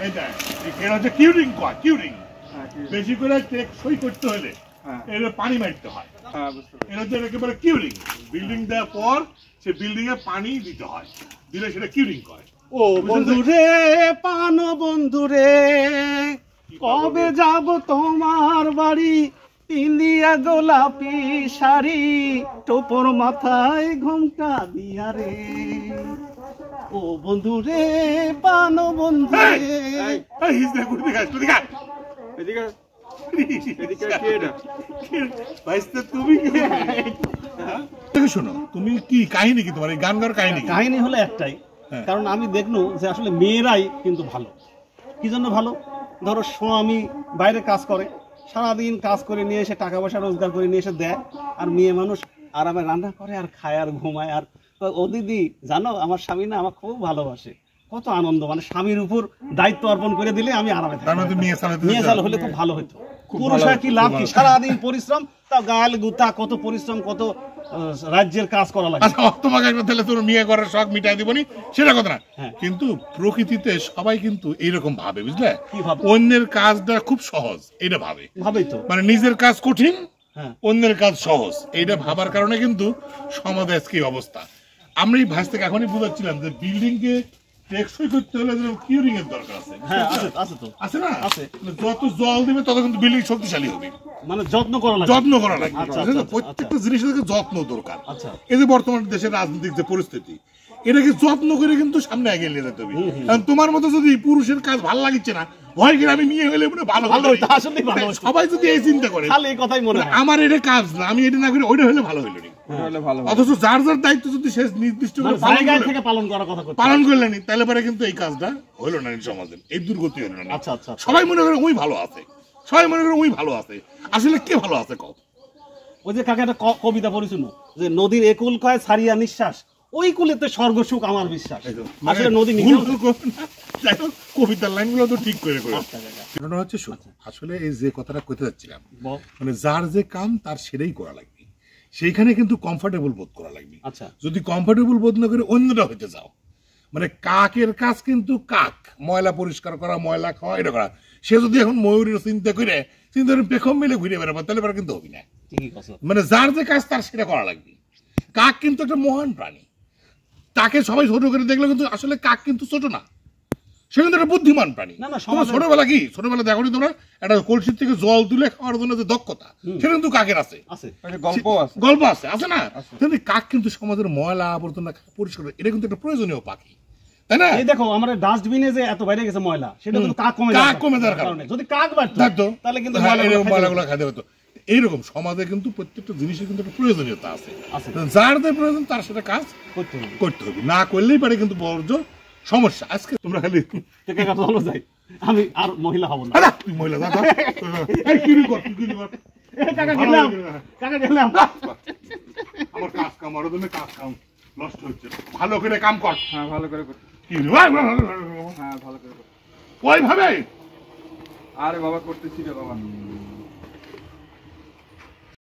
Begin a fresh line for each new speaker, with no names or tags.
এটা এটা হচ্ছে কিউরিং কয়, কিউরিং বেশি করে টেকসই করতে হলে এর পানি মারতে হয়। এটা হচ্ছে একেবারে কিউরিং, বিল্ডিং দেওয়ার পর সে বিল্ডিং এ পানি দিতে হয়, দিলে সেটা কিউরিং করে।
ও বন্ধুরে পানো বন্ধুরে, কবে যাব তোমার বাড়ি, ইন্ডিয়া গোলাপি শাড়ি, টোপর মাথায় ঘোমটা দিয়া রে। ও বন্ধুরে পানো বন্ধুরে।
শোনো, তুমি কি কাহিনী, কি তোমার এই গান গাওয়ার কাহিনী?
কাহিনী হলো একটাই, কারণ আমি দেখলো যে আসলে মেয়েরাই কিন্তু ভালো। কি জন্য ভালো? ধরো স্বামী বাইরে কাজ করে, সারাদিন কাজ করে নিয়ে এসে টাকা পয়সা রোজগার করে নিয়ে এসে দেয়, আর মেয়ে মানুষ আরামে রান্না করে আর খায় আর ঘুমায়। আর ও দিদি জানো, আমার স্বামী না আমার খুব ভালোবাসে, কত আনন্দ, মানে স্বামীর উপর দায়িত্ব অর্পণ করে দিলে আমি আরামে থাকি। মেয়ে চাল হলে খুব ভালো হতো। পুরুষরা কি লাভ কি, সারাদিন পরিশ্রম, তাও গাল গুতা, কত পরিশ্রম, কত রাজ্যের কাজ করা লাগে।
তোর মেয়ে করার শখ মিটাই দিবনি সেটা কথা না, কিন্তু প্রকৃতিতে সবাই কিন্তু এইরকম ভাবে, বুঝলে? অন্যের কাজটা খুব সহজ এটা ভাবেই তো, মানে নিজের কাজ কঠিন, অন্যের কাজ সহজ, এইটা ভাবার কারণে কিন্তু সমাজে আজকে অবস্থা। আমরা এই ভাস থেকে এখনই বুঝাচ্ছিলাম যে বিল্ডিং কে টেকসই করতে হলে কিউরিং এর দরকার আছে।
হ্যাঁ আছে তো,
আছে না? আছে। যত জল দিবে তত কিন্তু বিল্ডিং শক্তিশালী হবে,
মানে যত্ন করা লাগে।
প্রত্যেকটা জিনিসের যত্ন দরকার। এই যে বর্তমান দেশের রাজনৈতিক যে পরিস্থিতি, এটাকে যত্ন করে কিন্তু সামনে এগিয়ে নিয়ে যেতে হবে। কারণ তোমার মতো যদি পুরুষের কাজ ভালো লাগছে না, ভয় করে আমি মেয়ে হলে ভালো ভালো, সবাই যদি এই চিন্তা করে, আমার এটা কাজ না, আমি এটা না করে ওইটা হলে ভালো হইলো। অথচ যার যার দায়িত্ব যদি শেষ নির্দিষ্ট পালন করলেনি, তাহলে পরে কিন্তু এই কাজটা হইলো না, সমাজের এই দুর্গতি হইলো না। সবাই মনে করে ওই ভালো আছে, সবাই মনে করে ওই ভালো আছে, আসলে কে ভালো আছে কও?
ওই যে কাকা একটা কবিতা পড়েছিল যে নদীর একুল কয় ছাড়িয়া নিঃশ্বাস, ওই কুলেতে স্বর্গ সুখ আমার বিশ্বাস। আসলে নদী
কবিতার লাইনগুলো তো ঠিক করে হচ্ছে। আসলে এই যে কথাটা কইতে যাচ্ছিলাম, মানে যার যে কাম তার সেটাই করা লাগবে, সেইখানে কিন্তু কমফোর্টেবল বোধ করা লাগবে। যদি কমফোর্টেবল বোধ না করে অন্যটা হইতে যাও, মানে কাকের কাজ কিন্তু কাক, ময়লা পরিষ্কার করা, ময়লা খাওয়া, এটা করা। সে যদি এখন ময়ূরের চিন্তা করে পেখম মিলে ঘুরে বেড়াবো, তাহলে পরে কিন্তু হবি না। মানে যার যে কাজ তার সেটা করা লাগবে। কাক কিন্তু একটা মহান প্রাণী, তাকে সবাই ছোট করে দেখলে কিন্তু আসলে কাক কিন্তু ছোট না, সে কিন্তু একটা বুদ্ধিমান প্রাণী। ছোটবেলা কি, ছোটবেলা দেখো তোমরা একটা কলসির থেকে জল তুলে খাওয়ার জন্য যে দক্ষতা, সেটা কিন্তু কাকের আছে, গল্প আছে, আছে না? কাক কিন্তু সমাজের ময়লা আবর্জনা পরিষ্কার, এটা কিন্তু একটা প্রয়োজনীয় পাখি, তাই না?
এই দেখো আমাদের ডাস্টবিনে যে এত বাইরে গেছে ময়লা, সেটা কিন্তু কাক কমে যাওয়ার কারণে। যদি কাক বাড়তো তাহলে কিন্তু
ময়লাগুলো খাইতে হতো। এইরকম সমাজে কিন্তু প্রত্যেকটা জিনিসের কিন্তু একটা প্রয়োজনীয়তা আছে, যার যে প্রয়োজন তার সাথে কাজ করতে হবে, না করলেই পারে কিন্তু বর্জ্য সমস্যা। আজকে তোমরা খালি
যাই, আমি আর মহিলা হব না।
তুই মহিলা আমার কাজ কাম, আরো তুমি কাজ কাম নষ্ট হচ্ছে, ভালো করে কাম কর।
হ্যাঁ ভালো করে কর।
হ্যাঁ ভালো করে কর। ওইভাবে
আরে বাবা করতেছি রে বাবা।